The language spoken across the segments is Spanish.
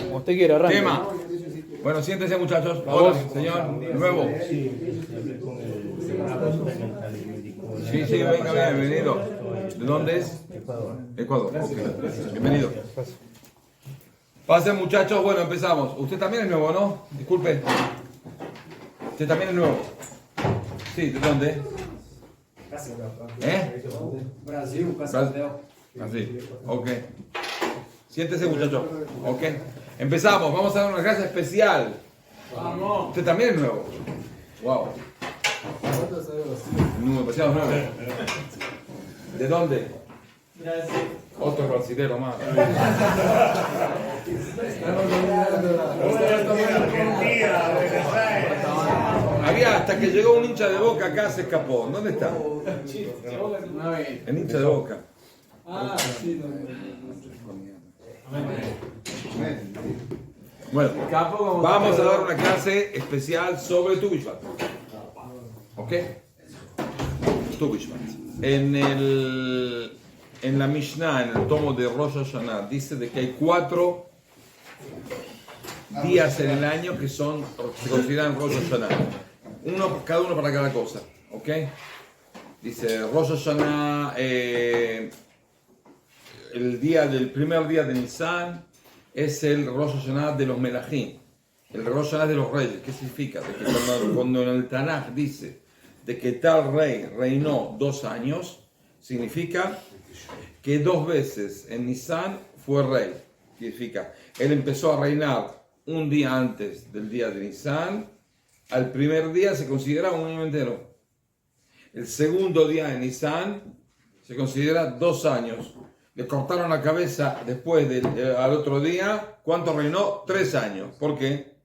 Como usted quiera, arranque. Tema. Bueno, siéntense muchachos. Hola, señor. Nuevo. Sí, venga, bienvenido. ¿De dónde es? Ecuador. Okay. Bienvenido. Pasen muchachos, bueno, empezamos. Usted también es nuevo, ¿no? Disculpe. Usted también es nuevo. Sí, ¿de dónde? Brasil, Cascavel. Así, ok. Siéntese muchachos. Ok. Empezamos, vamos a dar una clase especial. Vamos. Usted también es nuevo. Wow. Demasiado nuevo. ¿De dónde? Brasil. Otro brasilero más. Había hasta que llegó un hincha de Boca acá, se escapó. ¿Dónde está? El hincha de Boca. Ah, sí, Bueno, vamos a dar una clase especial sobre Tu Bishvat. ¿Ok? Tu Bishvat. En la Mishnah, en el tomo de Rosh Hashanah, dice de que hay 4 días en el año que se consideran Rosh Hashanah. Cada uno para cada cosa. ¿Ok? Dice Rosh Hashanah, el primer día de Nisan es el Rosh Hashanah de los Melachim, el Rosh Hashanah de los reyes. ¿Qué significa? De que cuando en el Tanaj dice de que tal rey reinó 2 años, significa que 2 veces en Nisan fue rey. Significa, él empezó a reinar un día antes del día de Nisan, al primer día se considera un año entero. El segundo día de Nisan se considera 2 años. Le cortaron la cabeza después al otro día. ¿Cuánto reinó? 3 años. ¿Por qué?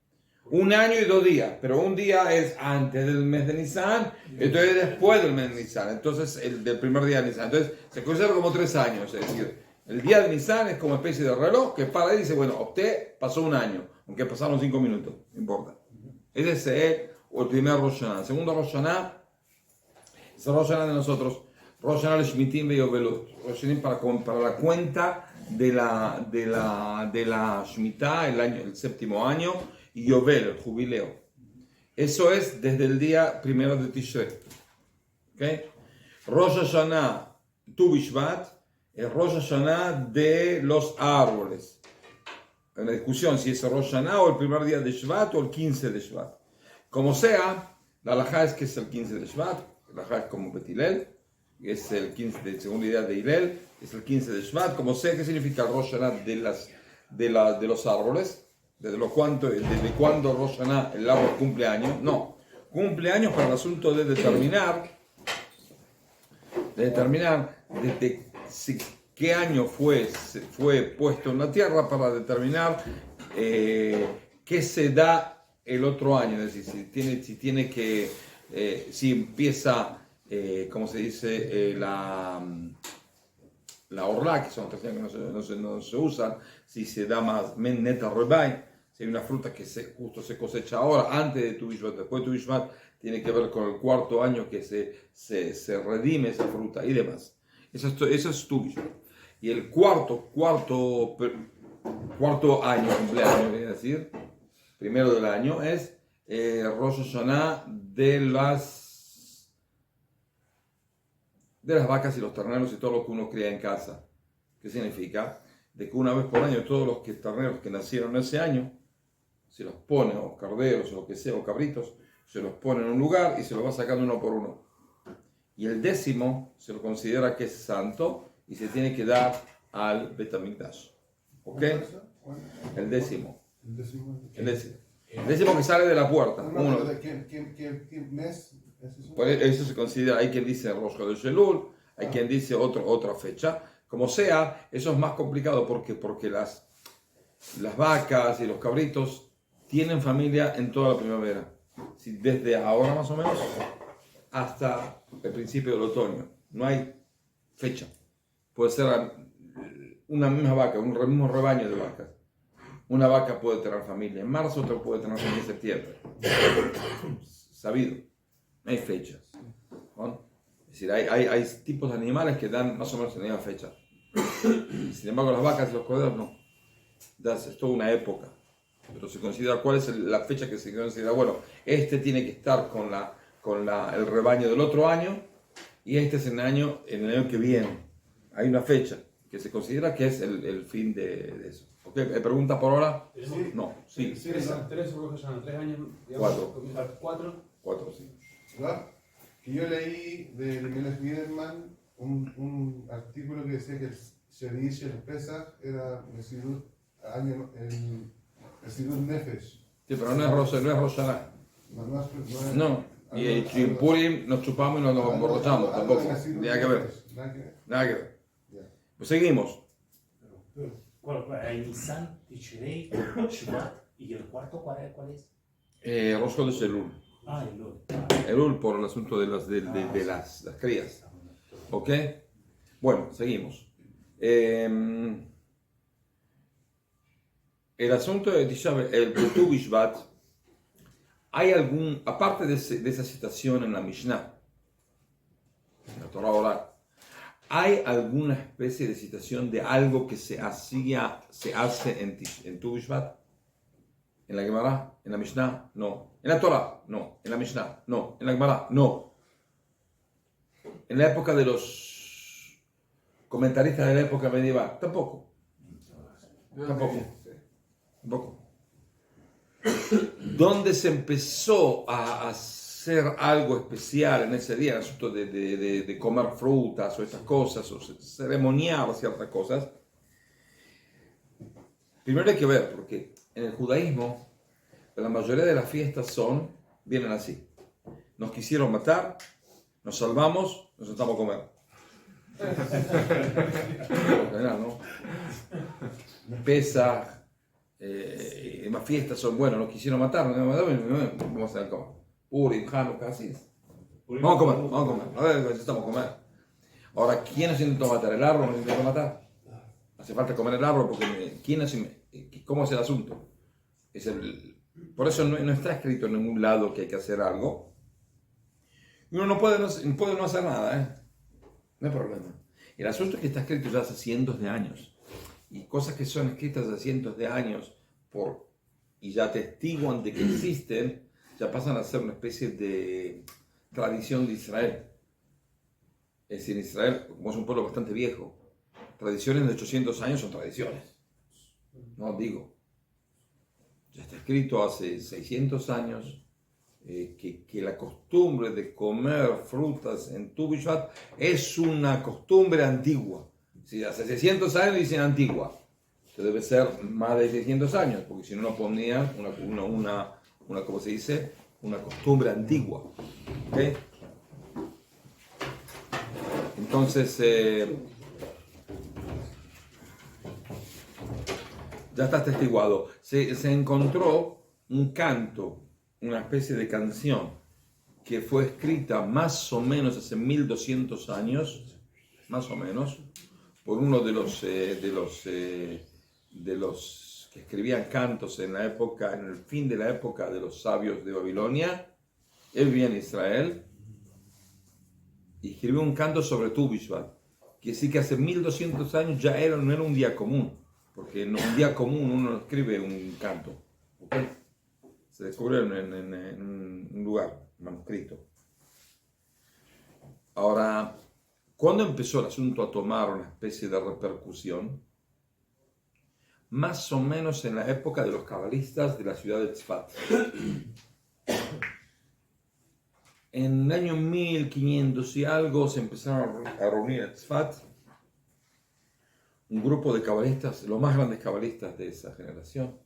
1 año y 2 días. Pero un día es antes del mes de Nisan, entonces después del mes de Nisan. Entonces, el del primer día de Nisan. Entonces, se considera como 3 años. Es decir, el día de Nisan es como especie de reloj que para y dice, bueno, usted pasó 1 año, aunque pasaron 5 minutos, no importa. Ese es el primer Rosh Hashanah. El segundo Rosh Hashanah es el Rosh Hashanah de nosotros. Rosh Hashanah el Shmitim Veyovelut. Rosh Hashanah para la cuenta de la Shemitah, el 7º año, y Yovel, el jubileo. Eso es desde el día 1 de Tishrei. ¿Okay? Rosh Hashanah Tu Bishvat es Rosh Hashanah de los árboles. Hay una discusión si es el Rosh Hashanah o el primer día de Shvat o el 15 de Shvat. Como sea, la halajá es que es el 15 de Shvat, la halajá es como Betilel, es el 15 del segundo día de Hillel, es el 15 de Shvat. Como sé qué significa Rosh Hashanah de los árboles, desde cuándo Rosh Hashanah el árbol cumple años. No, cumple años para el asunto de determinar desde qué año fue puesto en la tierra, para determinar qué se da el otro año. Es decir, si empieza ¿cómo se dice? La orla, que son 3 años que no se usan, si se da más men neta rebay, si hay una fruta que justo se cosecha ahora, antes de Tu Bishvat, después de Tu Bishvat, tiene que ver con el 4º año que se redime esa fruta y demás. Eso es Tu Bishvat. Y el cuarto año, cumpleaños, es decir, primero del año, es Rosh Hashanah de las vacas y los terneros y todo lo que uno cría en casa. ¿Qué significa? De que una vez por año todos los terneros que nacieron ese año se los pone, o carderos o lo que sea, o cabritos, se los pone en un lugar y se los va sacando uno por uno. Y el 10º se lo considera que es santo y se tiene que dar al Bet Hamikdash. ¿Ok? El 10º. El 10º que sale de la puerta. ¿Qué mes es eso? Por eso se considera, hay quien dice Rosh Chodesh Elul, hay quien dice otra fecha. Como sea, eso es más complicado porque las vacas y los cabritos tienen familia en toda la primavera. Desde ahora más o menos hasta el principio del otoño. No hay fecha. Puede ser una misma vaca, un mismo rebaño de vacas. Una vaca puede tener familia en marzo, otra puede tener familia en septiembre. Sabido. No hay fechas. ¿No? Es decir, hay tipos de animales que dan más o menos en la misma fecha. Sin embargo, las vacas y los corderos no. es toda una época, pero se considera cuál es la fecha que se considera, bueno, este tiene que estar con el rebaño del otro año y este es en el año que viene. Hay una fecha que se considera que es el fin de eso. ¿Ok? ¿Pregunta por ahora? Sí. No, sí. Sí, Tres Rosh Hashanah, 3 años, Cuatro. comienza 4. 4, sí. ¿verdad? Que yo leí de Melech Wiederman un artículo que decía que el Sherish, el Pesach, era el Sidut Nefesh. Sí, pero no es Rosh Hashanah. No. Y en Purim nos chupamos y nos emborrachamos tampoco. Nada que ver. Nada que ver. Pues seguimos. Hay Nisan, Tishrei, Shvat, y el cuarto, ¿cuál es? Rosh Chodesh Elul. Elul. Elul por el asunto de las crías. ¿Ok? Bueno, seguimos. El asunto de Tisha B'Av, el Tu Bishvat, hay aparte de esa citación en la Mishnah, en la Torah oral, ¿hay alguna especie de citación de algo que se hace en Tu Bishvat? ¿En la Gemara? ¿En la Mishnah? No. ¿En la Torah? No. ¿En la Mishnah? No. ¿En la Gemara? No. ¿En la época de los comentaristas de la época medieval? Tampoco. ¿Dónde se empezó a hacer algo especial en ese día? El asunto de comer frutas o estas cosas, o ceremoniar ciertas cosas. Primero hay que ver, porque en el judaísmo la mayoría de las fiestas vienen así. Nos quisieron matar, nos salvamos, nos sentamos a comer. ¿No? Pesach, más fiestas son buenas, nos quisieron matar, vamos a hacer comer. Purim, Hanukkah, así es. Vamos a comer. A ver, necesitamos comer. Ahora, ¿quién nos intentó matar? ¿El árbol nos intentó matar? Hace falta comer el árbol porque ¿cómo es el asunto? Por eso no está escrito en ningún lado que hay que hacer algo. Y uno puede no hacer nada, no hay problema. El asunto es que está escrito ya hace cientos de años. Y cosas que son escritas hace cientos de años y ya atestiguan de que existen, ya pasan a ser una especie de tradición de Israel. Es decir, Israel, como es un pueblo bastante viejo, tradiciones de 800 años son tradiciones. No digo. Ya está escrito hace 600 años que la costumbre de comer frutas en Tu Bishvat es una costumbre antigua. Si hace 600 años dicen antigua, esto debe ser más de 600 años, porque si no ponían ¿cómo se dice? Una costumbre antigua. ¿Okay? Entonces, ya está atestiguado. Se encontró un canto, una especie de canción, que fue escrita más o menos hace 1200 años, más o menos, por uno de los que escribían cantos en el fin de la época de los sabios de Babilonia. Él vivía en Israel y escribió un canto sobre Tu Bishvat, que sí que hace 1200 años ya no era un día común, porque en un día común uno no escribe un canto, ¿okay? Se descubrió en un lugar, manuscrito. Ahora, ¿cuándo empezó el asunto a tomar una especie de repercusión? Más o menos en la época de los cabalistas de la ciudad de Tzfat. En el año 1500 y algo se empezaron a reunir en Tzfat un grupo de cabalistas, los más grandes cabalistas de esa generación,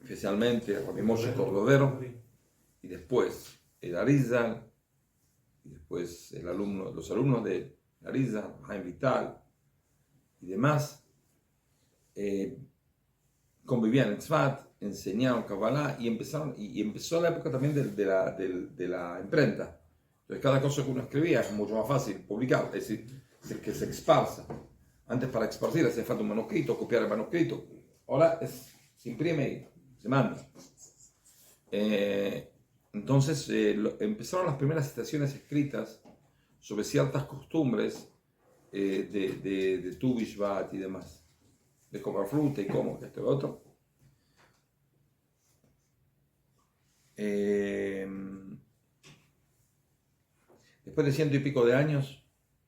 especialmente Rabbi Moshe Cordovero, y después el Arizal, y después los alumnos de Arizal, Haim Vital y demás, convivían en Tzfat, enseñaron Kabbalah y empezó la época también de la imprenta. Entonces cada cosa que uno escribía es mucho más fácil publicar, es decir, que se esparza. Antes para esparcir hacía falta un manuscrito, copiar el manuscrito. Ahora se imprime y se manda. Entonces empezaron las primeras citaciones escritas sobre ciertas costumbres de Tu Bishvat y demás. de comer fruta y como esto y lo otro. Después de 100 y pico de años,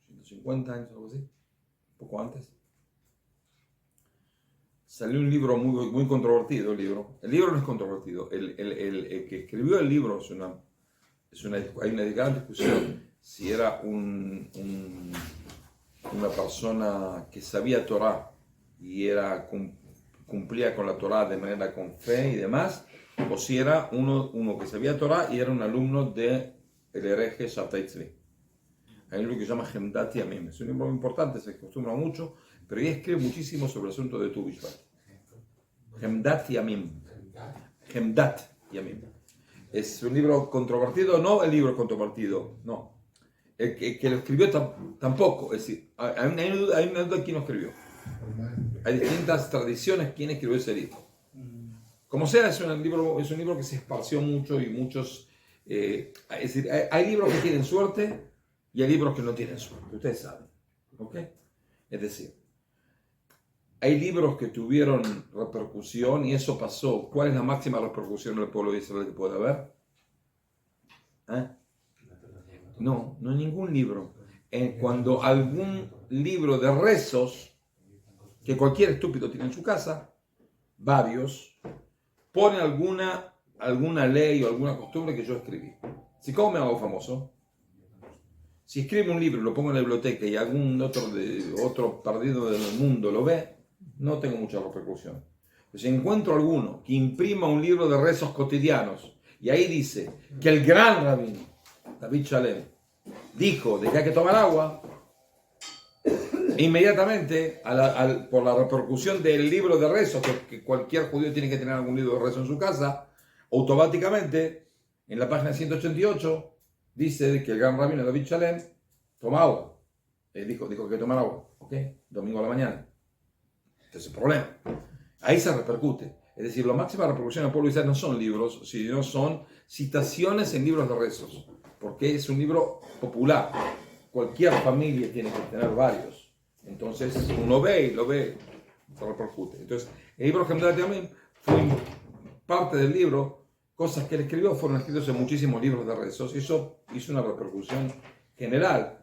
150 años, algo así, un poco antes, salió un libro muy controvertido. El libro no es controvertido. El que escribió el libro hay una gran discusión si era una persona que sabía Torah y cumplía con la Torah de manera con fe y demás, o si era uno que sabía Torah y era un alumno del hereje Shabtai Tzvi. Hay un libro que se llama Hemdat Yamim. Es un libro muy importante, se acostumbra mucho, pero ella escribe muchísimo sobre el asunto de Tu Bishvat. Hemdat Yamim. Hemdat Yamim. Es un libro controvertido, no el libro controvertido, no. El que lo escribió tampoco. Es decir, hay una duda quién lo escribió. Hay distintas tradiciones quién escribió ese libro. Como sea, es un libro que se esparció mucho y muchos... es decir, hay libros que tienen suerte y hay libros que no tienen suerte, ustedes saben. ¿Ok? Es decir, hay libros que tuvieron repercusión y eso pasó. ¿Cuál es la máxima repercusión del pueblo de Israel que puede haber? No hay ningún libro. Cuando algún libro de rezos, que cualquier estúpido tiene en su casa, varios, pone alguna ley o alguna costumbre que yo escribí. Si ¿cómo me hago famoso? Si escribo un libro y lo pongo en la biblioteca y algún otro perdido del mundo lo ve, no tengo mucha repercusión. Pero si encuentro alguno que imprima un libro de rezos cotidianos y ahí dice que el gran rabino David Shalem dijo de que hay que tomar agua, inmediatamente por la repercusión del libro de rezos, que cualquier judío tiene que tener algún libro de rezos en su casa, automáticamente en la página 188 dice que el gran rabino David Shalem toma agua. Dijo que hay que tomar agua, ¿ok? Domingo a la mañana. Ese es el problema. Ahí se repercute. Es decir, la máxima repercusión del pueblo de Israel no son libros, sino son citaciones en libros de rezos, porque es un libro popular. Cualquier familia tiene que tener varios. Entonces, uno ve y lo ve, se repercute. Entonces, el libro Hemdat Yamim fue parte del libro. Cosas que él escribió fueron escritas en muchísimos libros de rezos y eso hizo una repercusión general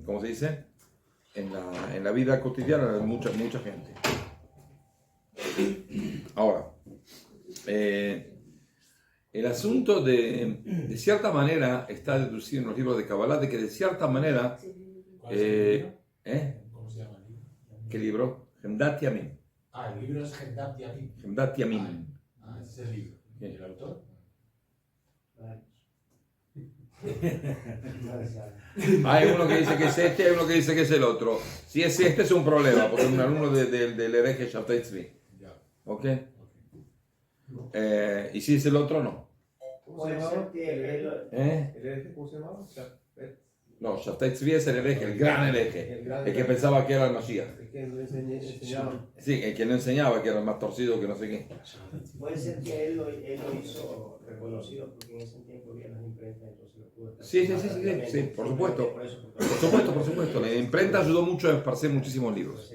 ¿cómo se dice? En la vida cotidiana de mucha gente. Ahora, el asunto de cierta manera está deducido en los libros de Kabbalah, de que de cierta manera... ¿Cómo se llama el libro? ¿Qué libro? Hemdat Yamim. El libro es Hemdat Yamim. Hemdat Yamim. Ese es el libro. ¿Y el autor? Hay uno que dice que es este, hay uno que dice que es el otro. Si es este es un problema, porque es un alumno del hereje Shabtai Tzvi. ¿Ok? Y si es el otro, no. Puede ser que el hereje, ¿cómo se llamaba? No, Shabtai Tzvi es el hereje, el gran hereje. El que pensaba que era el Mashiach. El que no enseñaba. Sí, el que no enseñaba, que era el más torcido que no sé qué. Puede ser que él lo hizo reconocido porque en ese tiempo había las imprentas, entonces lo pudo estar. Sí, por supuesto. Por supuesto. La imprenta ayudó mucho a esparcer muchísimos libros.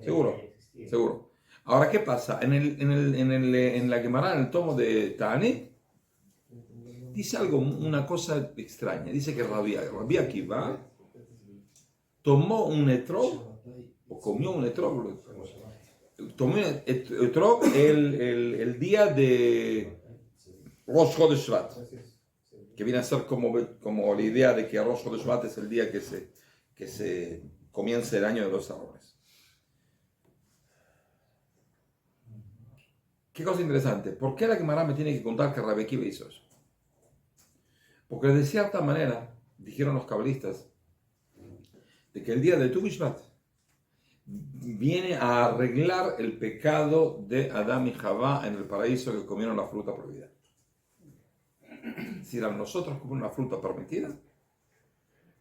Seguro. Ahora, ¿qué pasa? En la Gemara, en el tomo de Ta'anit, dice una cosa extraña. Dice que Rabbi Akiva tomó un etrog, o comió un etrog, tomó un etrog el día de Rosh Chodesh Shvat, que viene a ser como la idea de que Rosh Chodesh Shvat es el día que se comienza el año de los árboles. Qué cosa interesante. ¿Por qué la Gemara me tiene que contar que Rabbi Akiva hizo eso? Porque de cierta manera, dijeron los cabalistas, de que el día de Tu Bishvat viene a arreglar el pecado de Adán y Javá en el paraíso que comieron la fruta prohibida. Es decir, a nosotros comer una fruta permitida,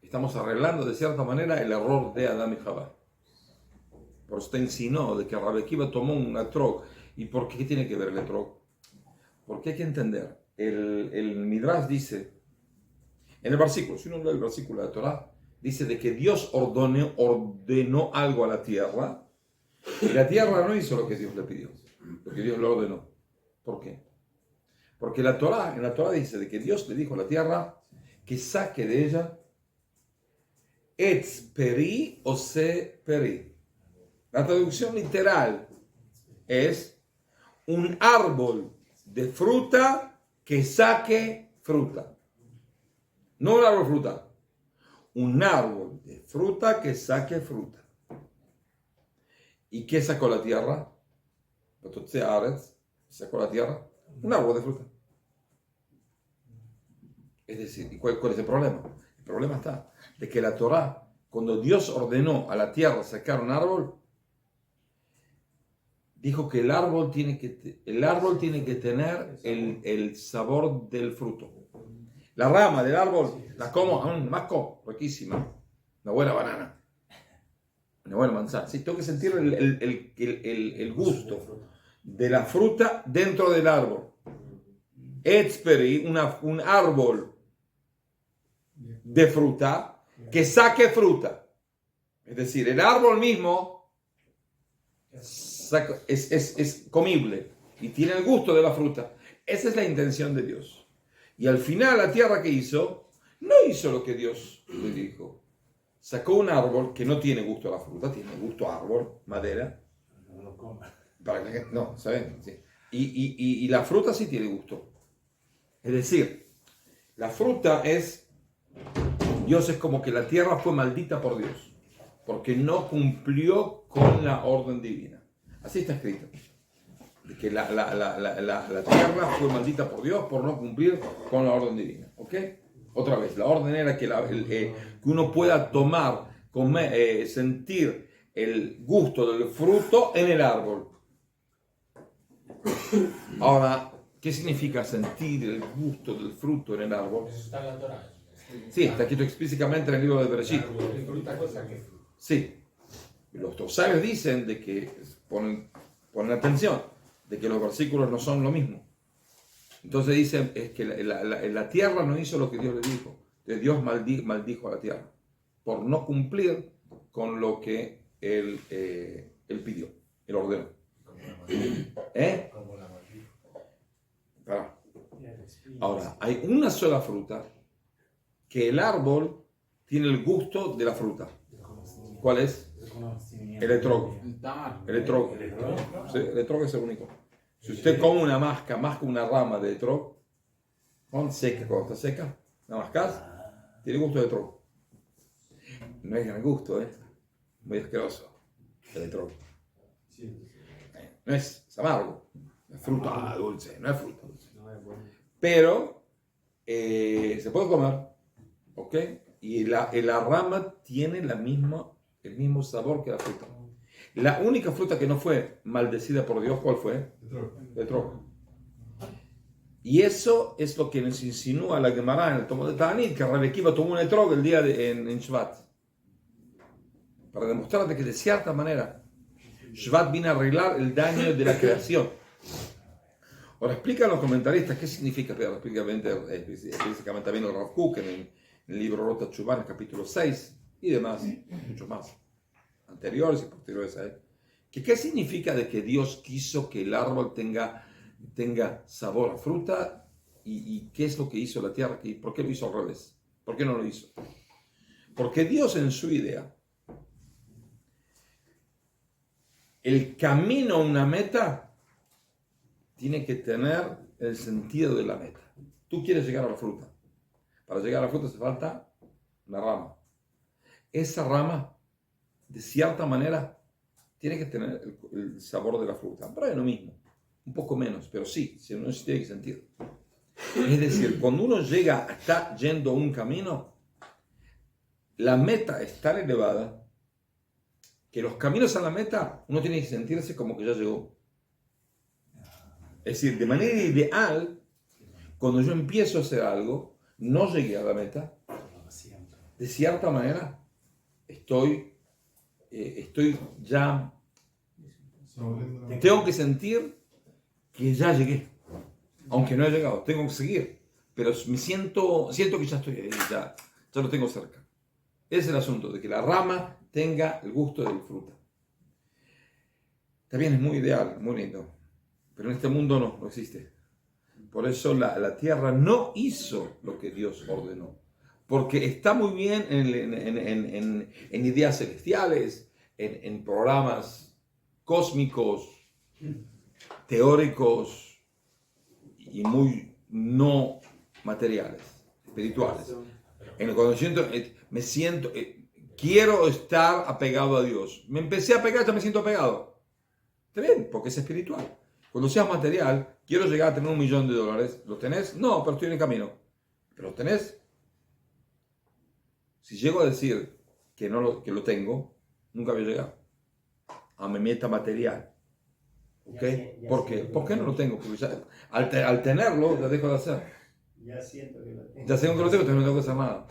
estamos arreglando de cierta manera el error de Adán y Javá. Por eso te insinuó de que Rabbi Akiva tomó un etrog. ¿Y por qué tiene que ver el etrog? Porque hay que entender, el Midrash dice, en el versículo, si uno lee el versículo de la Torah, dice de que Dios ordenó algo a la tierra Y la tierra no hizo lo que Dios le pidió, lo que Dios le ordenó. ¿Por qué? Porque en la Torá dice de que Dios le dijo a la tierra que saque de ella etz peri o se peri. La traducción literal es un árbol de fruta que saque fruta. No un árbol de fruta, un árbol de fruta que saque fruta. ¿Y qué sacó la tierra? Sacó la tierra un árbol de fruta. Es decir, ¿y cuál es el problema? El problema está de que la Torá, cuando Dios ordenó a la tierra sacar un árbol, dijo que el árbol tiene que tener el sabor del fruto. La rama del árbol la como, masco, riquísima. Una buena banana. Una buena manzana. Sí, tengo que sentir el gusto de la fruta dentro del árbol. Etzperi, un árbol de fruta que saque fruta. Es decir, el árbol mismo es comible y tiene el gusto de la fruta. Esa es la intención de Dios. Y al final la tierra que hizo, no hizo lo que Dios le dijo. Sacó un árbol que no tiene gusto a la fruta, tiene gusto a árbol, madera. No, ¿saben? Sí. Y la fruta sí tiene gusto. Es decir, la fruta Dios es como que la tierra fue maldita por Dios, porque no cumplió con la orden divina. Así está escrito. De que la tierra fue maldita por Dios por no cumplir con la orden divina. ¿Ok? Otra vez, la orden era que uno pueda tomar, comer, sentir el gusto del fruto en el árbol. Ahora, ¿qué significa sentir el gusto del fruto en el árbol? Está en la Torá. Sí, está escrito explícitamente en el libro de Bereshit. Sí. Los sabios dicen de que ponen atención, de que los versículos no son lo mismo. Entonces dicen es que la tierra no hizo lo que Dios le dijo. Entonces Dios maldijo a la tierra por no cumplir con lo que él pidió, él ordenó. Ahora, hay una sola fruta que el árbol tiene el gusto de la fruta. ¿Cuál es? El etrog. El etrog. Sí, el etrog es el único. Si usted come una masca una rama de etrog, cuando está seca, la mascas, tiene gusto de etrog. No es gran gusto, muy asqueroso el etrog. No es amargo, es fruta dulce, no es fruta dulce. Pero se puede comer, ¿ok? Y la rama tiene el mismo sabor que la fruta. La única fruta que no fue maldecida por Dios, ¿cuál fue? El etrog. Y eso es lo que nos insinúa la Gemara en el tomo de Ta'anit, que Rabbi Akiva tomó un etrog el día en Shvat. Para demostrarte que de cierta manera Shvat vino a arreglar el daño de la creación. Ahora explican los comentaristas qué significa, pero explícitamente también el Rav Kook en el libro Rota Teshuvah, en el capítulo 6 y demás, muchos más, anteriores y posteriores a él. ¿Qué significa de que Dios quiso que el árbol tenga sabor a fruta y qué es lo que hizo la tierra? ¿Por qué lo hizo al revés? ¿Por qué no lo hizo? Porque Dios en su idea, el camino a una meta tiene que tener el sentido de la meta. Tú quieres llegar a la fruta. Para llegar a la fruta hace falta una rama. Esa rama, de cierta manera, tiene que tener el sabor de la fruta. Pero es lo mismo. Un poco menos, pero sí, si uno tiene que sentir. Es decir, cuando uno está yendo un camino, la meta es tan elevada que los caminos a la meta uno tiene que sentirse como que ya llegó. Es decir, de manera ideal, cuando yo empiezo a hacer algo, no llegué a la meta, de cierta manera, estoy ya, tengo que sentir que ya llegué, aunque no he llegado, tengo que seguir, pero me siento que ya estoy ahí, ya lo tengo cerca. Ese es el asunto, de que la rama tenga el gusto de la fruta. Está bien, es muy ideal, muy lindo. Pero en este mundo no existe. Por eso la tierra no hizo lo que Dios ordenó. Porque está muy bien en ideas celestiales, en programas cósmicos, teóricos y muy no materiales, espirituales. Cuando me siento, quiero estar apegado a Dios. Me empecé a pegar, ya me siento apegado. Está bien, porque es espiritual. Cuando seas material, quiero llegar a tener $1 millón. ¿Lo tenés? No, pero estoy en el camino. ¿Pero lo tenés? Si llego a decir que lo tengo, nunca voy a llegar a mi meta material. ¿Ok? ¿Por qué? ¿Por qué no lo tengo? Porque ya, al tenerlo, ya dejo de hacer. Ya siento que lo tengo. Ya sé que lo tengo, entonces no tengo que hacer nada.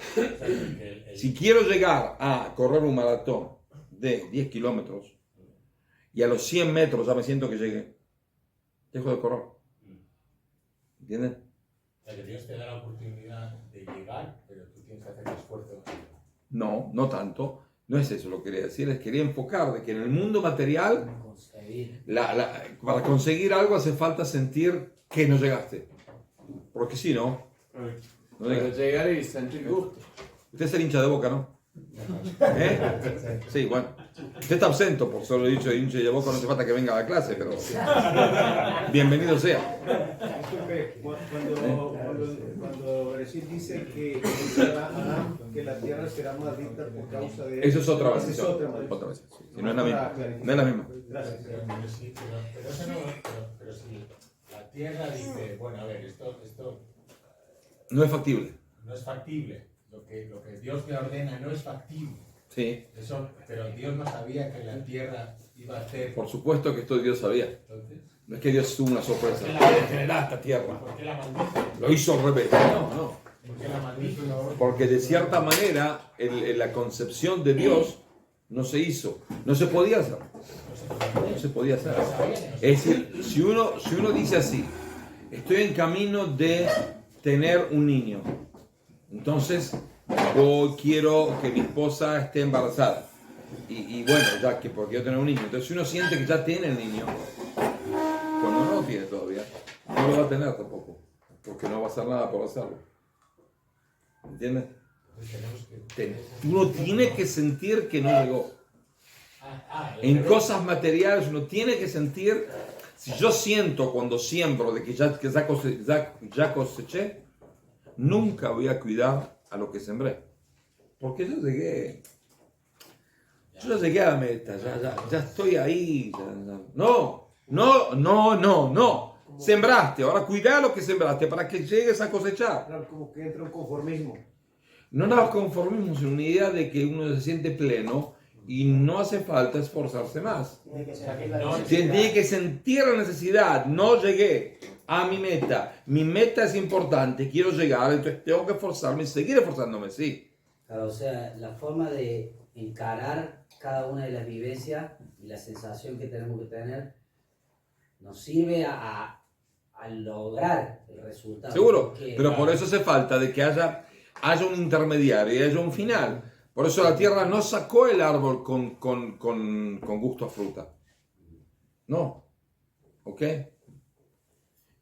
Si quiero llegar a correr un maratón de 10 kilómetros y a los 100 metros ya me siento que llegué, dejo de correr. ¿Entienden? O sea, que Dios te da la oportunidad de llegar, pero tú tienes que hacer el esfuerzo. No tanto. No es eso lo que quería decir. Les quería enfocar de que en el mundo material, para conseguir algo hace falta sentir que no llegaste. Porque si no Pero llegas. llegar y sentir gusto. Usted es el hincha de Boca, ¿no? ¿Eh? Sí, bueno. Usted está ausento, por solo dicho de hincha de Boca, no hace falta que venga a la clase, pero bienvenido sea. Disculpe, cuando Bereshit dice que dice Adán que la tierra será maldita por causa de Eso es otra esa vez. es otra maldición. Otra vez. Sí, no es la misma. No es la misma. Gracias. Pero eso no, pero si la tierra dice, bueno, a ver, esto No es factible. no es factible, lo que Dios me ordena no es factible. Sí. Eso, pero Dios no sabía que la tierra iba a hacer. Por supuesto que esto Dios sabía. Entonces, No es que Dios tuvo una sorpresa. ¿por qué Voy a generar esta tierra. ¿por qué la maldice? Lo hizo al revés. No. ¿Por qué la maldice? Porque de cierta manera la concepción de Dios no se hizo. No se podía hacer. No se podía hacer. Es decir, si uno dice así, estoy en camino de tener un niño. Entonces, yo quiero que mi esposa esté embarazada. Y bueno, ya que porque yo tengo un niño. Entonces, si uno siente que ya tiene el niño, cuando no lo tiene todavía, no lo va a tener tampoco. Porque no va a hacer nada por hacerlo. ¿Entiendes? Uno tiene que sentir que no llegó. En cosas materiales uno tiene que sentir, si yo siento cuando siembro de que ya coseché, nunca voy a cuidar a lo que sembré. Porque yo ya llegué a la meta, ya estoy ahí. No. Sembraste, ahora cuida lo que sembraste para que llegues a cosechar. Claro, como que entra un conformismo. No nos conformemos en una idea de que uno se siente pleno y no hace falta esforzarse más. Tiene que sentir la No, necesidad. Tiene que sentir la necesidad. No llegué a mi meta. Mi meta es importante, quiero llegar, entonces tengo que esforzarme y seguir esforzándome, sí. Claro, o sea, la forma de encarar cada una de las vivencias y la sensación que tenemos que tener nos sirve a lograr el resultado. Seguro, Porque, pero por eso hace falta de que haya un intermediario y haya un final. Por eso la tierra no sacó el árbol con gusto a fruta. No. ¿Ok?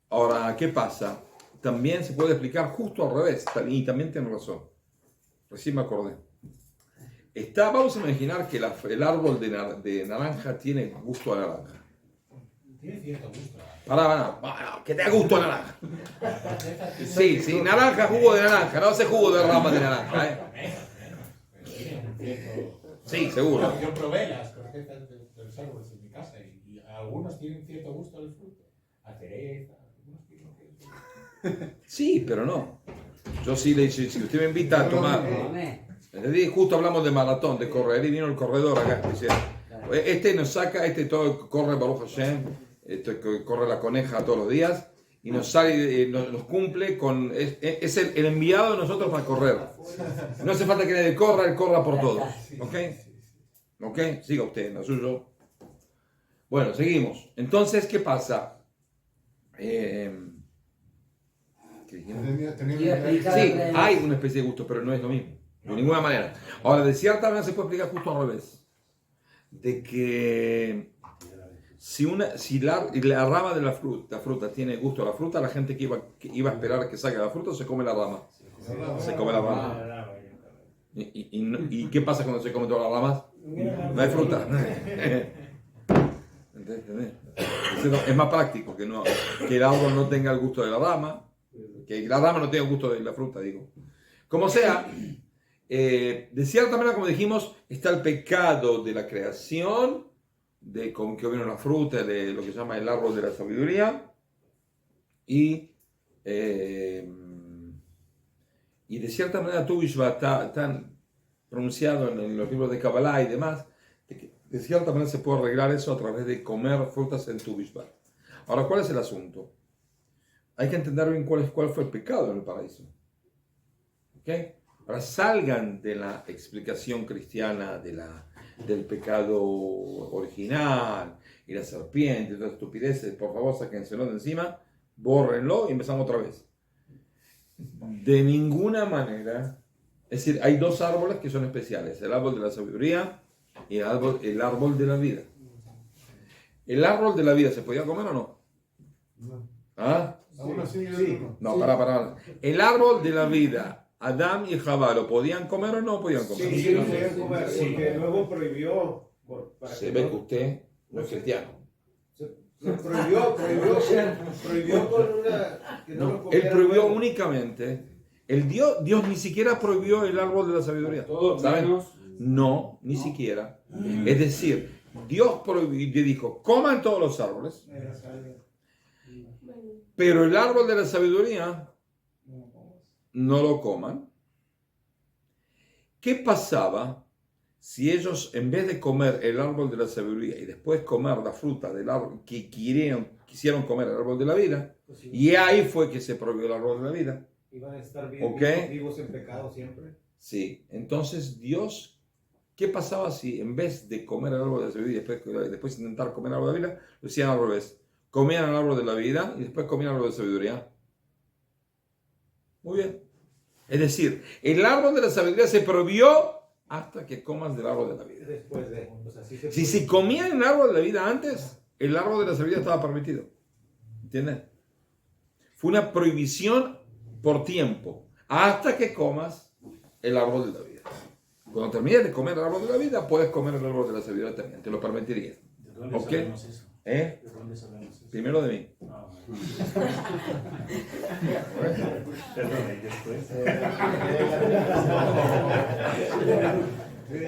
Ahora, ¿qué pasa? También se puede explicar justo al revés. Y también tiene razón. Recién me acordé. Vamos a imaginar que el árbol de naranja tiene gusto a naranja. Tiene cierto gusto. Para, que te da gusto a naranja. Sí, naranja, jugo de naranja, no hace jugo de rama de naranja, ¿eh? Tiene un cierto. Sí, seguro. Yo probé las cortezas de los árboles en mi casa y algunos tienen cierto gusto al fruto. A cereza, algunos tienen cierto. Sí, pero no. Yo sí le dije, si usted me invita a tomar. Amén. Justo hablamos de maratón, de correr, y vino el corredor acá. Dice, nos saca, todo corre Baruch Hashem, corre la coneja todos los días, y nos sale, nos cumple con. Es el enviado de nosotros para correr. No hace falta que él corra por todo. ¿Ok? ¿Ok? Siga usted, en lo suyo. Bueno, seguimos. Entonces, ¿qué pasa? ¿Qué dijimos? Sí, hay una especie de gusto, pero no es lo mismo. De ninguna manera. Ahora, de cierta manera se puede explicar justo al revés. De que si la rama de la fruta tiene gusto a la fruta, la gente que iba a esperar que salga la fruta se come la rama. Se come la rama. ¿Y qué pasa cuando se come todas las ramas? No hay fruta. ¿Entendés? Es más práctico que el árbol no tenga el gusto de la rama, que la rama no tenga el gusto de la fruta, digo. Como sea, de cierta manera, como dijimos, está el pecado de la creación, de con que vino la fruta, de lo que se llama el árbol de la sabiduría, y de cierta manera Tu Bishvat está tan pronunciado en los libros de Kabbalah y demás, de cierta manera se puede arreglar eso a través de comer frutas en Tu Bishvat. Ahora, ¿cuál es el asunto? Hay que entender bien cuál fue el pecado en el paraíso. ¿Okay? Ahora salgan de la explicación cristiana del pecado original y la serpiente y todas las estupideces. Por favor, sáquenselo de encima, bórrenlo y empezamos otra vez. De ninguna manera. Es decir, hay dos árboles que son especiales: el árbol de la sabiduría y el árbol de la vida. ¿El árbol de la vida se podía comer o no? ¿Ah? Aún así, Sí. No, para. El árbol de la vida, Adán y Jabá, ¿lo podían comer o no podían comer? Sí, lo podían comer, porque luego prohibió. Para Se que ve no- que usted no es cristiano. prohibió con una. Que no lo Él comieran prohibió luego. únicamente. Dios ni siquiera prohibió el árbol de la sabiduría. Todo ¿Saben? menos. No, ni siquiera. Es decir, Dios le dijo, coman todos los árboles, pero el árbol de la sabiduría no lo coman. ¿Qué pasaba si ellos, en vez de comer el árbol de la sabiduría y después comer la fruta del árbol que quisieron comer el árbol de la vida? Y ahí fue que se prohibió el árbol de la vida. Iban a estar Ok. vivos en pecado siempre. Sí, entonces Dios, ¿qué pasaba si en vez de comer el árbol de la sabiduría y después intentar comer el árbol de la vida, lo hacían al revés? Comían el árbol de la vida y después comían el árbol de la sabiduría. Muy bien. Es decir, el árbol de la sabiduría se prohibió hasta que comas del árbol de la vida. Después de. O sea, sí se Si comían el árbol de la vida antes, el árbol de la sabiduría estaba permitido. ¿Entienden? Fue una prohibición por tiempo, hasta que comas el árbol de la vida. Cuando termines de comer el árbol de la vida, puedes comer el árbol de la sabiduría también, te lo permitiría. ¿De dónde ¿Ok? sabemos eso? ¿Eh? ¿De dónde sabemos eso? Primero de mí. Ah, bueno. Perdón, ¿y después?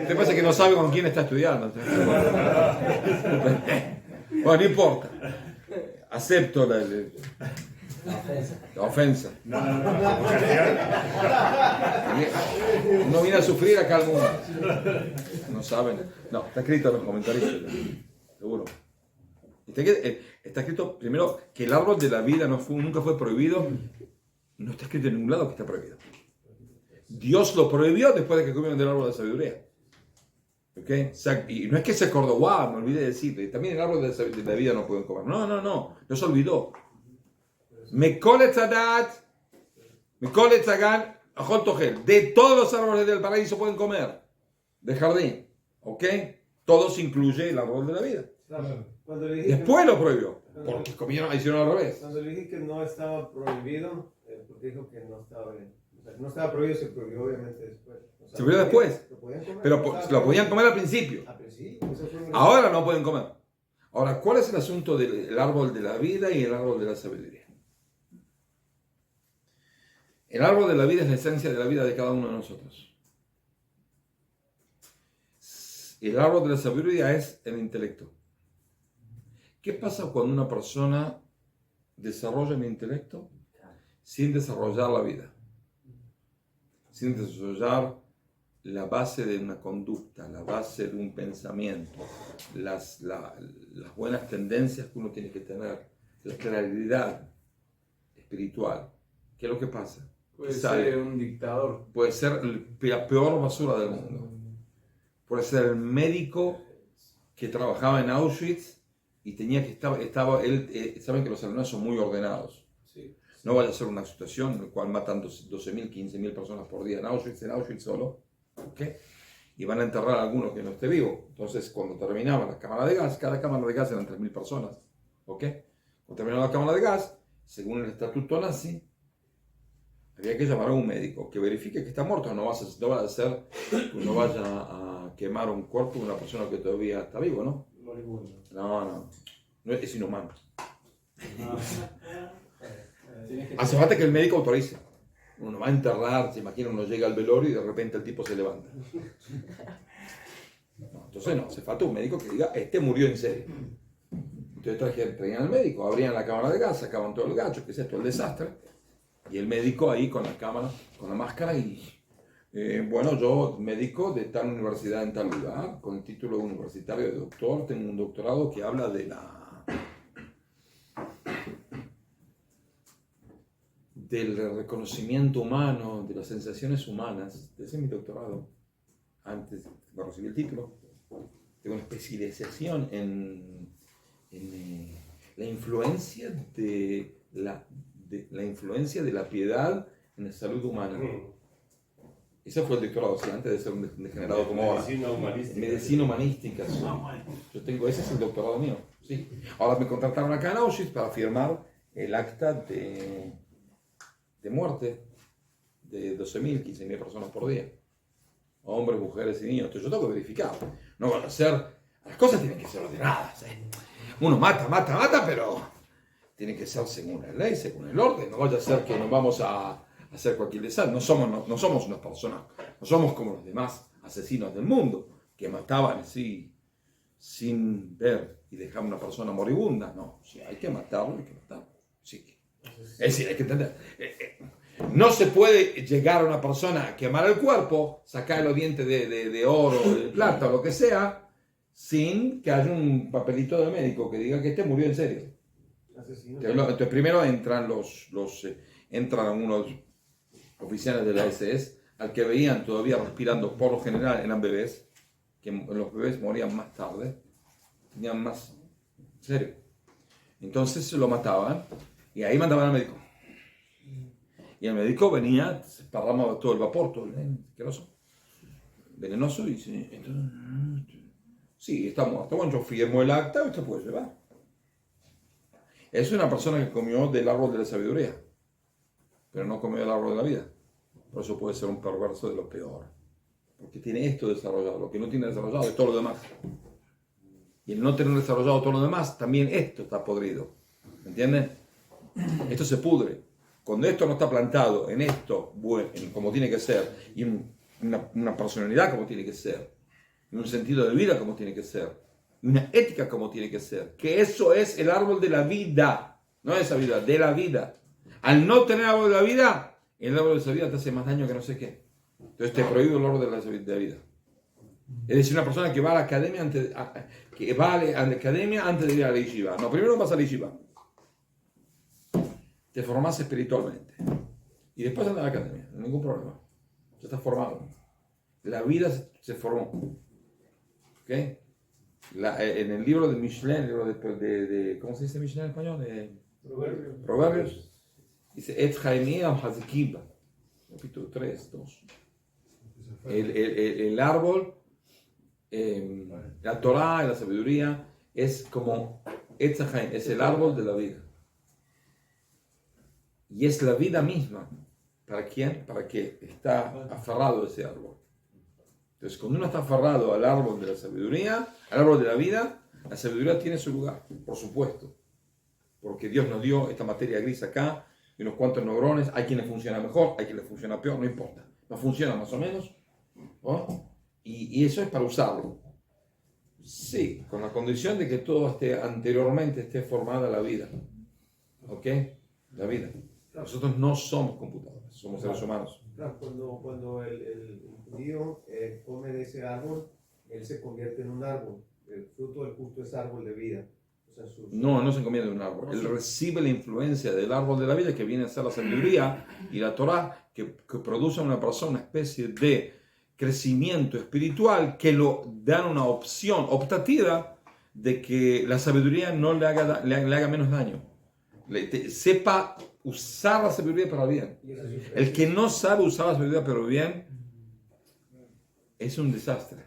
¿Te parece que no sabe con quién está estudiando? Bueno, no importa. Acepto la ofensa. No. No viene a sufrir acá al mundo. No saben. No, está escrito en los comentarios. Seguro. Está escrito primero que el árbol de la vida nunca fue prohibido. No está escrito en ningún lado que está prohibido. Dios lo prohibió después de que comieron del árbol de la sabiduría. ¿Okay? Y no es que se acordó, wow, me olvidé de decirle, también el árbol de la vida no pueden comer. No se olvidó. De todos los árboles del paraíso pueden comer. Del jardín. ¿Ok? Todos incluye el árbol de la vida. Claro. Cuando le dije Después lo prohibió. Porque hicieron al revés. Cuando le dije que no estaba prohibido, porque dijo que no estaba bien. O sea, no estaba prohibido, se prohibió obviamente después. O sea, Se prohibió después. Lo podían comer. Pero Estaba lo podían prohibido. comer al principio. Ah, pero sí, eso fue un- Ahora no pueden comer. Ahora, ¿cuál es el asunto del árbol de la vida y el árbol de la sabiduría? El árbol de la vida es la esencia de la vida de cada uno de nosotros. El árbol de la sabiduría es el intelecto. ¿Qué pasa cuando una persona desarrolla el intelecto sin desarrollar la vida? Sin desarrollar la base de una conducta, la base de un pensamiento, las buenas tendencias que uno tiene que tener, la claridad espiritual. ¿Qué es lo que pasa? Puede Sale. ser un dictador. Puede ser la peor basura del mundo. Puede ser el médico que trabajaba en Auschwitz y tenía que saben que los alemanes son muy ordenados. No vaya a ser una situación en la cual matan 12.000, 15.000 personas por día en Auschwitz solo. ¿Okay? y van a enterrar a alguno que no esté vivo. Entonces, cuando terminaba la cámara de gas, cada cámara de gas eran 3.000 personas. ¿Ok? Cuando terminaba la cámara de gas, según el estatuto nazi, había que llamar a un médico que verifique que está muerto. No va a ser que uno vaya a quemar un cuerpo de una persona que todavía está vivo, ¿no? Moribundo. No, es inhumano. Tienes que Hace falta que el médico autorice. Uno va a enterrar, se imagina, uno llega al velorio y de repente el tipo se levanta. No, entonces no, hace falta un médico que diga, este murió en serio. Entonces traían al médico, abrían la cámara de gas, sacaban todo el gacho, que es esto, el desastre, y el médico ahí con la cámara, con la máscara y... bueno, yo médico de tal universidad en tal lugar, con el título universitario de doctor, tengo un doctorado que habla de del reconocimiento humano, de las sensaciones humanas. Ese es mi doctorado. Antes de recibir el título, tengo una especialización en la influencia de la influencia de la piedad en la salud humana. Ese fue el doctorado, sí, antes de ser un degenerado como ahora. Medicina humanística. Medicina humanística, sí. Yo tengo, ese es el doctorado mío, sí. Ahora me contrataron acá en Auschwitz para firmar el acta de muerte de 12.000, 15.000 personas por día. Hombres, mujeres y niños. Entonces yo tengo que verificar. No van a ser, las cosas tienen que ser ordenadas. Uno mata, pero tiene que ser según la ley, según el orden. No vaya a ser que nos vamos a hacer cualquier desastre. No somos unas personas, no somos como los demás asesinos del mundo, que mataban así sin ver y dejaban a una persona moribunda. No, si hay que matarlo, hay que matarlo. Sí. Es decir, hay que entender. No se puede llegar a una persona a quemar el cuerpo, sacar los dientes de oro, de plata o lo que sea, sin que haya un papelito de médico que diga que este murió en serio. Asesino. Entonces primero entran entran unos oficiales de la SS al que veían todavía respirando, por lo general eran bebés, que los bebés morían más tarde, tenían más, en serio. Entonces lo mataban y ahí mandaban al médico. Y el médico venía, se parramaba todo el vapor, todo el venenoso, y dice, sí, está muerto. Bueno, yo firmo el acta y usted puede llevar. Es una persona que comió del árbol de la sabiduría, pero no comió del árbol de la vida. Por eso puede ser un perverso de lo peor. Porque tiene esto desarrollado. Lo que no tiene desarrollado es todo lo demás. Y el no tener desarrollado todo lo demás, también esto está podrido. ¿Me entienden? Esto se pudre. Cuando esto no está plantado en esto, bueno, como tiene que ser, y en una personalidad como tiene que ser, en un sentido de vida como tiene que ser, una ética como tiene que ser, que eso es el árbol de la vida, no de esa vida, de la vida. Al no tener árbol de la vida, el árbol de esa vida te hace más daño que no sé qué. Entonces te prohíbe el árbol de la vida. Es decir, una persona que va a la academia antes de ir a la yeshiva. No, primero vas a la yeshiva. Te formás espiritualmente. Y después andas a la academia, no hay ningún problema. Ya estás formado. La vida se formó. ¿Ok? En el libro de Mishlei, el libro de ¿cómo se dice Mishlei en español? Proverbios. Dice, Et Chaimi al Hazikiba. Capítulo 3, 2. El árbol, la Torah y la sabiduría es como Et Chaim, es el árbol de la vida. Y es la vida misma. ¿Para quién? Para que está aferrado a ese árbol. Entonces, cuando uno está aferrado al árbol de la sabiduría, al árbol de la vida, la sabiduría tiene su lugar, por supuesto. Porque Dios nos dio esta materia gris acá, y unos cuantos neurones, hay quien le funciona mejor, hay quien le funciona peor, no importa. No funciona más o menos, ¿no? Y eso es para usarlo. Sí, con la condición de que todo anteriormente esté formada la vida. ¿Ok? La vida. Nosotros no somos computadores, somos seres humanos. Claro, cuando el judío come de ese árbol, él se convierte en un árbol. El fruto del justo es árbol de vida. O sea, no se convierte en un árbol. Él recibe la influencia del árbol de la vida, que viene a ser la sabiduría y la Torah, que produce en una persona una especie de crecimiento espiritual que lo dan una opción optativa de que la sabiduría no le haga menos daño. Sepa usar la sabiduría para el bien. El que no sabe usar la sabiduría para el bien es un desastre.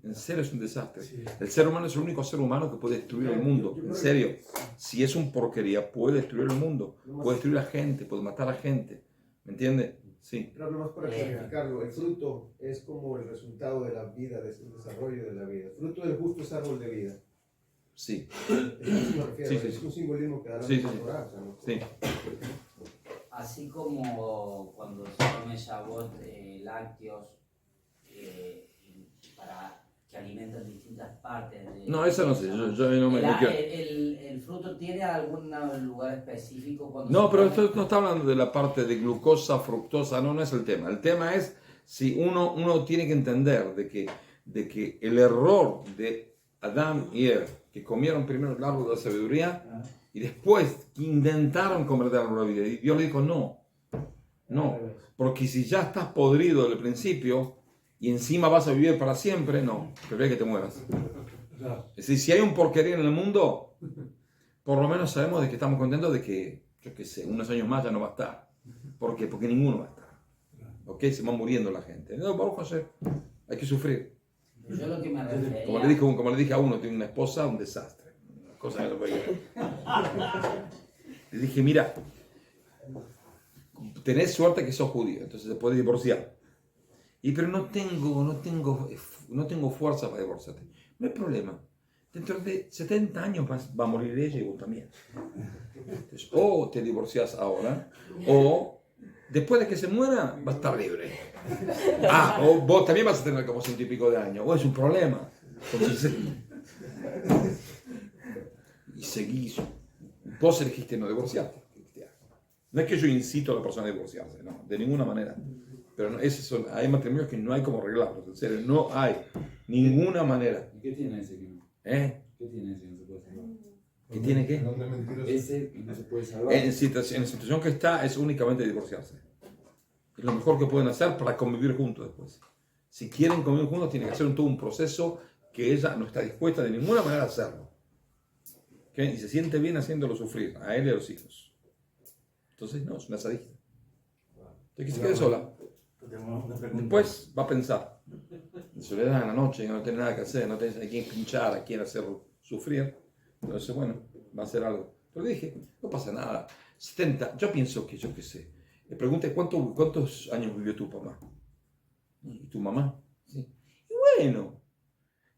En serio es un desastre. El ser humano es el único ser humano que puede destruir el mundo. En serio. Si es un porquería, puede destruir el mundo. Puede destruir a la gente, puede matar a gente. ¿Me entiendes? Sí. Pero nomás para clarificarlo, el fruto es como el resultado de la vida, del desarrollo de la vida. El fruto del justo es árbol de vida. Sí. Eso me refiero, Sí, sí, es sí. un simbolismo que da la Sí, sí, sí. Torá, o sea, ¿no? Sí. Así como cuando se come Shavuot lácteos para que alimentan distintas partes. No, eso no sé. Yo no me quiero. ¿El fruto tiene algún lugar específico? Cuando No, se pero come? esto no está hablando de la parte de glucosa, fructosa, no es el tema. El tema es si uno tiene que entender de que el error de Adán y Eva, que comieron primero el árbol de la sabiduría y después intentaron comer del árbol de la vida. Y Dios le dijo, no, porque si ya estás podrido desde el principio y encima vas a vivir para siempre, no, prefiero que te mueras. Es decir, si hay un porquería en el mundo, por lo menos sabemos de que estamos contentos de que, yo qué sé, unos años más ya no va a estar. ¿Por qué? Porque ninguno va a estar. ¿Ok? Se va muriendo la gente. No, vamos a hacer. Hay que sufrir. Yo lo que me refería... Como le dije a uno, tiene una esposa, un desastre. Una cosa que no puede creer. Le dije, mira, tenés suerte que sos judío, entonces te puedes divorciar. Y pero no tengo fuerza para divorciarte. No hay problema. Dentro de 70 años va a morir ella y vos también. Entonces, o te divorcias ahora, o después de que se muera, va a estar libre. O vos también vas a tener como 100 y pico de años. O es un problema. Entonces, y seguís. Vos elegiste no divorciarte. No es que yo incito a la persona a divorciarse, no, de ninguna manera. Pero no, hay matrimonios que no hay como arreglarlos, en serio, no hay ninguna manera. ¿Y qué tiene ese que no? ¿Eh? ¿Qué tiene ese que no se puede salvar? ¿Qué tiene qué? El hombre mentiroso. Ese que no se puede salvar. En la situación que está es únicamente divorciarse. Es lo mejor que pueden hacer para convivir juntos después. Si quieren convivir juntos, tienen que hacer todo un proceso que ella no está dispuesta de ninguna manera a hacerlo. ¿Ok? Y se siente bien haciéndolo sufrir, a él y a los hijos. Entonces, no, es una sadista. Entonces, que se quede sola. Tengo una pregunta. Después va a pensar. En soledad, en la noche, no tiene nada que hacer, no tiene a quién pinchar, a quién hacer sufrir. Entonces, bueno, va a hacer algo. Pero dije, no pasa nada. 70, yo pienso que, yo qué sé. Le pregunté, ¿cuántos años vivió tu papá? ¿Y tu mamá? ¿Sí? Y bueno,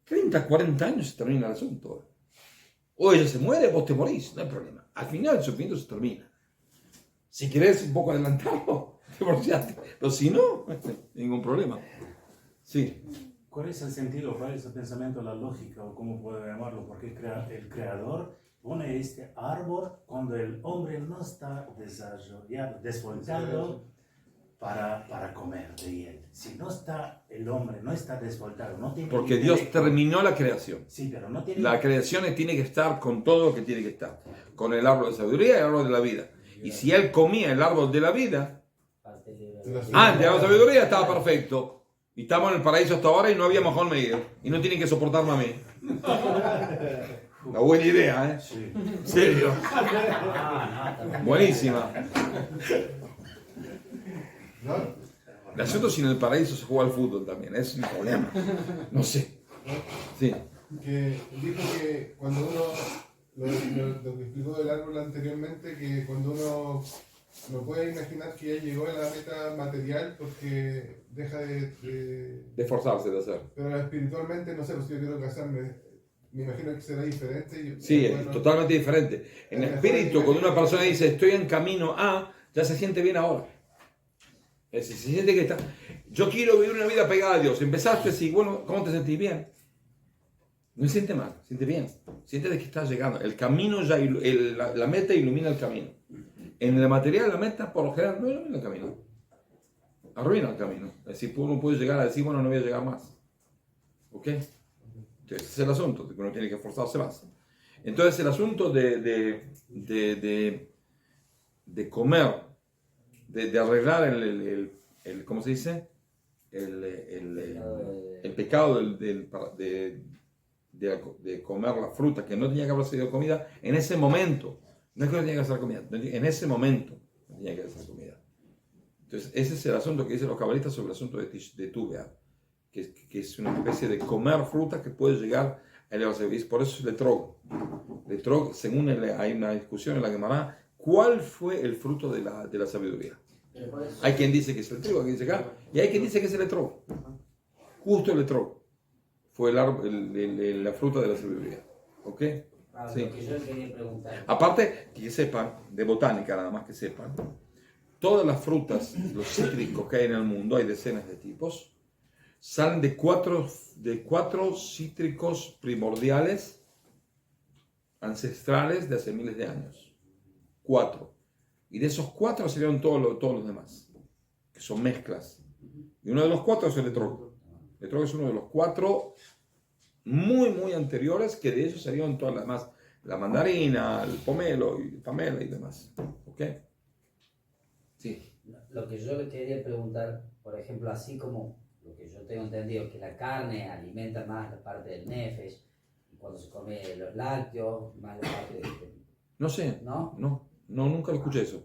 30, 40 años se termina el asunto. O ella se muere, vos te morís, no hay problema. Al final el sufrimiento se termina. Si querés un poco adelantarlo, divorciate. Pero si no, ningún problema. Sí. ¿Cuál es el sentido, cuál es el pensamiento, la lógica, o cómo puedo llamarlo? Porque el creador pone este árbol cuando el hombre no está desarrollado, desvoltado para comer de él. Si no está el hombre, no está desvoltado, no tiene Porque Dios intelecto. terminó la creación. Sí, pero no tiene... La creación tiene que estar con todo lo que tiene que estar. Con el árbol de sabiduría y el árbol de la vida. Y si él comía el árbol de la vida, antes de la sabiduría estaba perfecto. Y estamos en el paraíso hasta ahora y no había mejor medida. Y no tienen que soportarme a mí. Una buena idea, ¿eh? Sí. ¿En serio? Buenísima. ¿No? El asunto es si en el paraíso se juega al fútbol también. Es un problema. No sé. Sí. Que dijo que cuando uno, lo que explicó del árbol anteriormente, que cuando uno no puede imaginar que ya llegó a la meta material porque deja de De esforzarse de hacer. pero espiritualmente, no sé, pues yo quiero casarme, me imagino que será diferente. Sí, es Bueno, totalmente diferente. En el espíritu, cuando una persona dice estoy en camino a, ya se siente bien ahora. Es decir, se siente que está. Yo quiero vivir una vida pegada a Dios. Empezaste así, bueno, ¿cómo te sentís bien? No se siente mal, se siente bien. Siente de que estás llegando. El camino ya, la meta ilumina el camino. En la material, la meta por lo general no ilumina el camino. Arruina el camino. Es decir, uno puede llegar a decir, bueno, no voy a llegar más. ¿Ok? Ese es el asunto, de que uno tiene que esforzarse más. Entonces, el asunto de comer, de arreglar el ¿cómo se dice? El pecado de comer la fruta que no tenía que haber sido comida en ese momento. No es que no tenía que hacer comida, en ese momento no tenía que hacer comida. Entonces, ese es el asunto que dicen los cabalistas sobre el asunto de Tu B'Av. que es una especie de comer fruta que puede llegar a elevarse. Y por eso es el etrog. El etrog, según hay una discusión en la Gemara, ¿cuál fue el fruto de la sabiduría? Pero por eso- Hay quien dice que es el trigo, hay quien dice acá, y hay quien dice que es el etrog. Justo el etrog fue la fruta de la sabiduría. ¿Ok? Sí. Lo que yo quería preguntar. Aparte, que sepan, de botánica nada más que sepan, todas las frutas, los cítricos que hay en el mundo, hay decenas de tipos, salen de cuatro cítricos primordiales ancestrales de hace miles de años. 4. Y de esos 4 salieron todos los demás, que son mezclas. Y uno de los 4 es el etrog. El etrog es uno de los 4 muy anteriores, que de ellos salieron todas las demás. La mandarina, el pomelo, y pamela y demás. ¿Ok? Sí. Lo que yo le quería preguntar, por ejemplo, así como lo que yo tengo entendido, que la carne alimenta más la parte del nefesh, y cuando se come los lácteos, más la parte No sé. ¿no? No, nunca lo escuché eso.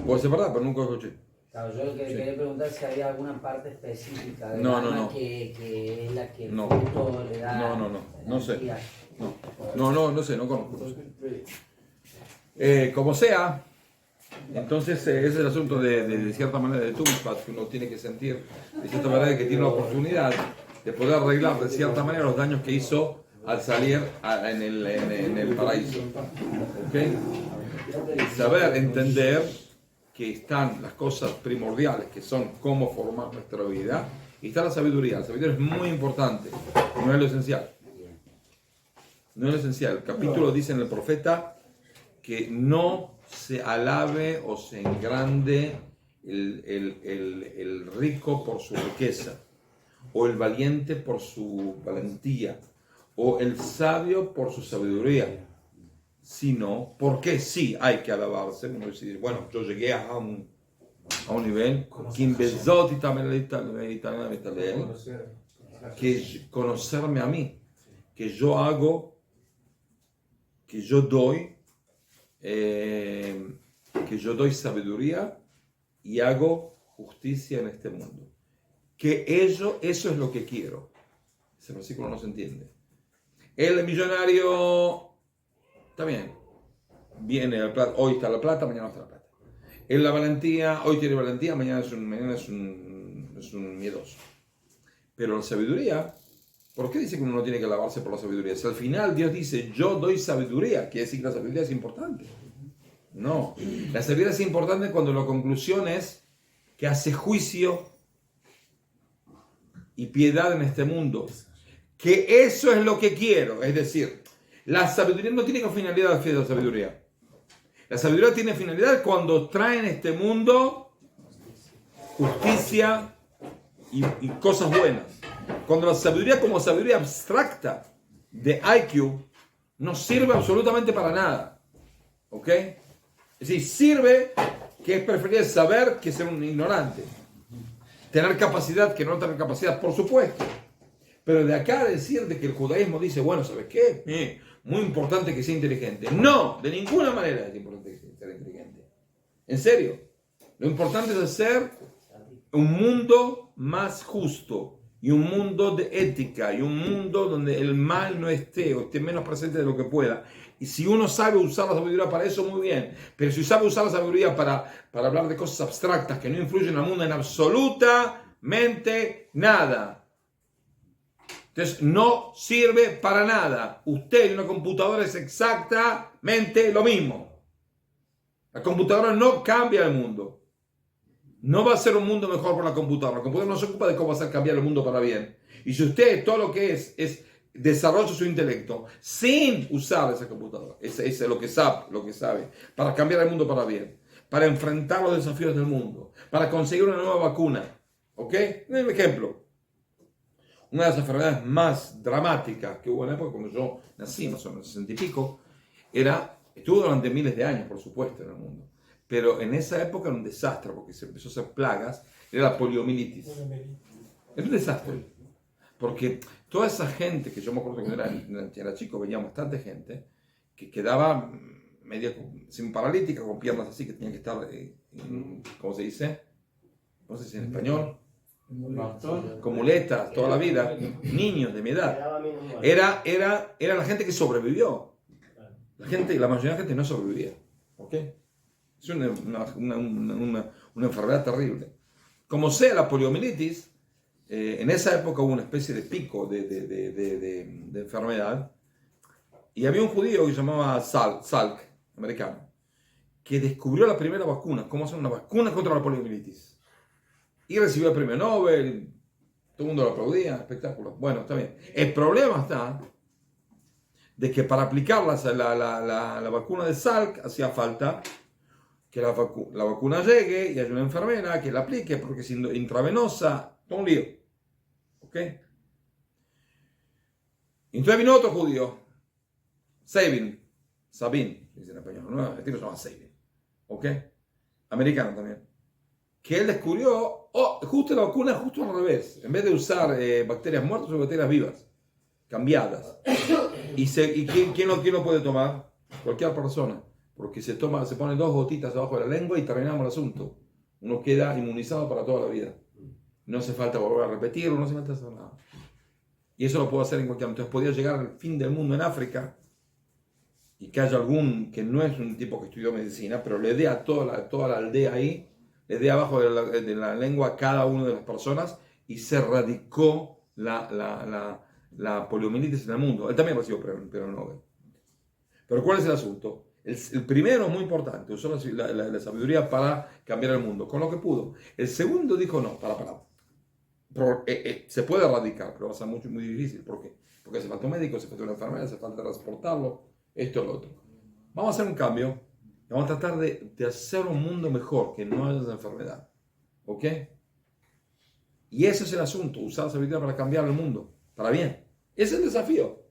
Puede ser verdad, pero nunca lo escuché. Claro, yo lo que Sí. quería preguntar es si había alguna parte específica del No, alma no. que es la que el No. fruto le da No sé. energía. No sé, no conozco. Como sea, entonces ese es el asunto de cierta manera de Tumspat, que uno tiene que sentir de cierta manera que tiene la oportunidad de poder arreglar de cierta manera los daños que hizo al salir en el paraíso. ¿Ok? Saber entender que están las cosas primordiales, que son cómo formar nuestra vida, y está la sabiduría. La sabiduría es muy importante, no es lo esencial. No es lo esencial. El capítulo dice en el profeta que no se alabe o se engrande el rico por su riqueza, o el valiente por su valentía, o el sabio por su sabiduría, sino porque sí hay que alabarse. Uno dice, bueno, yo llegué a un nivel que conocerme a mí, que yo hago, que yo doy sabiduría y hago justicia en este mundo. Que eso es lo que quiero. Ese versículo no se entiende. El millonario, está bien, viene la plata, hoy está la plata, mañana no está la plata. En la valentía, hoy tiene valentía, mañana es un miedoso. Pero la sabiduría, ¿por qué dice que uno no tiene que alabarse por la sabiduría? Si al final Dios dice, yo doy sabiduría, quiere decir que la sabiduría es importante. No, la sabiduría es importante cuando la conclusión es que hace juicio y piedad en este mundo. Que eso es lo que quiero. Es decir, la sabiduría no tiene como finalidad la sabiduría. La sabiduría tiene finalidad cuando trae en este mundo justicia y cosas buenas. Cuando la sabiduría como sabiduría abstracta de IQ no sirve absolutamente para nada. ¿Ok? Es decir, sirve que es preferible saber que ser un ignorante. Tener capacidad que no tener capacidad, por supuesto. Pero de acá a decir de que el judaísmo dice, bueno, ¿sabes qué? Muy importante que sea inteligente. No, de ninguna manera es importante que sea inteligente. En serio. Lo importante es hacer un mundo más justo y un mundo de ética y un mundo donde el mal no esté o esté menos presente de lo que pueda. Y si uno sabe usar la sabiduría para eso, muy bien. Pero si sabe usar la sabiduría para hablar de cosas abstractas que no influyen al mundo en absolutamente nada, entonces no sirve para nada. Usted y una computadora es exactamente lo mismo. La computadora no cambia el mundo. No va a ser un mundo mejor por la computadora. La computadora no se ocupa de cómo hacer cambiar el mundo para bien. Y si usted todo lo que es desarrolla su intelecto sin usar esa computadora, es lo que sabe, para cambiar el mundo para bien, para enfrentar los desafíos del mundo, para conseguir una nueva vacuna. ¿Ok? Un ejemplo. Una de las enfermedades más dramáticas que hubo en la época, cuando yo nací, más o menos 60 y pico, estuvo durante miles de años, por supuesto, en el mundo. Pero en esa época era un desastre, porque se empezó a hacer plagas, era la poliomielitis. Era un desastre. Porque toda esa gente, que yo me acuerdo que cuando era chico, venía bastante gente, que quedaba media paralítica, con piernas así, que tenían que estar, ¿cómo se dice? ¿Cómo se dice en español? con muletas toda la vida, niños de mi edad. Quedaba mínimo. Era la gente que sobrevivió. La mayoría de la gente no sobrevivía. ¿Ok? Es una enfermedad terrible. Como sea la poliomielitis, en esa época hubo una especie de pico de enfermedad. Y había un judío que se llamaba Salk, americano, que descubrió la primera vacuna, cómo hacer una vacuna contra la poliomielitis. Y recibió el premio Nobel, todo el mundo lo aplaudía, espectáculo. Bueno, está bien. El problema está de que para aplicar la vacuna de Salk hacía falta que la vacuna llegue y haya una enfermera que la aplique, porque si intravenosa, todo un lío. ¿Ok? Entonces vino otro judío, Sabin, dice en español, ¿no? El tipo se llama Sabin. ¿Ok? Americano también. Que él descubrió, justo la vacuna, justo al revés. En vez de usar bacterias muertas, son bacterias vivas, cambiadas. ¿Y quién lo puede tomar? Cualquier persona. Porque se pone 2 gotitas abajo de la lengua y terminamos el asunto. Uno queda inmunizado para toda la vida. No hace falta volver a repetirlo, no hace falta hacer nada. Y eso lo puedo hacer en cualquier momento. Entonces podría llegar al fin del mundo en África y que haya algún que no es un tipo que estudió medicina, pero le dé a toda la aldea ahí, le dé abajo de la lengua a cada una de las personas y se erradicó la poliomielitis en el mundo. Él también recibió premio Nobel. Pero ¿cuál es el asunto? El primero es muy importante, usó la sabiduría para cambiar el mundo, con lo que pudo. El segundo dijo, no, para. Se puede erradicar, pero va a ser muy difícil. ¿Por qué? Porque hace falta un médico, hace falta una enfermera, hace falta transportarlo, esto, lo otro. Vamos a hacer un cambio, vamos a tratar de hacer un mundo mejor, que no haya esa enfermedad. ¿Ok? Y ese es el asunto, usar la sabiduría para cambiar el mundo, para bien. Ese es el desafío.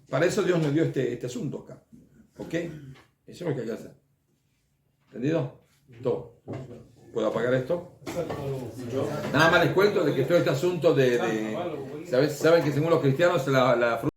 Para eso Dios nos dio este asunto acá. ¿Ok? Eso es lo que hay que hacer. ¿Entendido? Todo. ¿Puedo apagar esto? Nada más les cuento de que todo este asunto saben que según los cristianos la fruta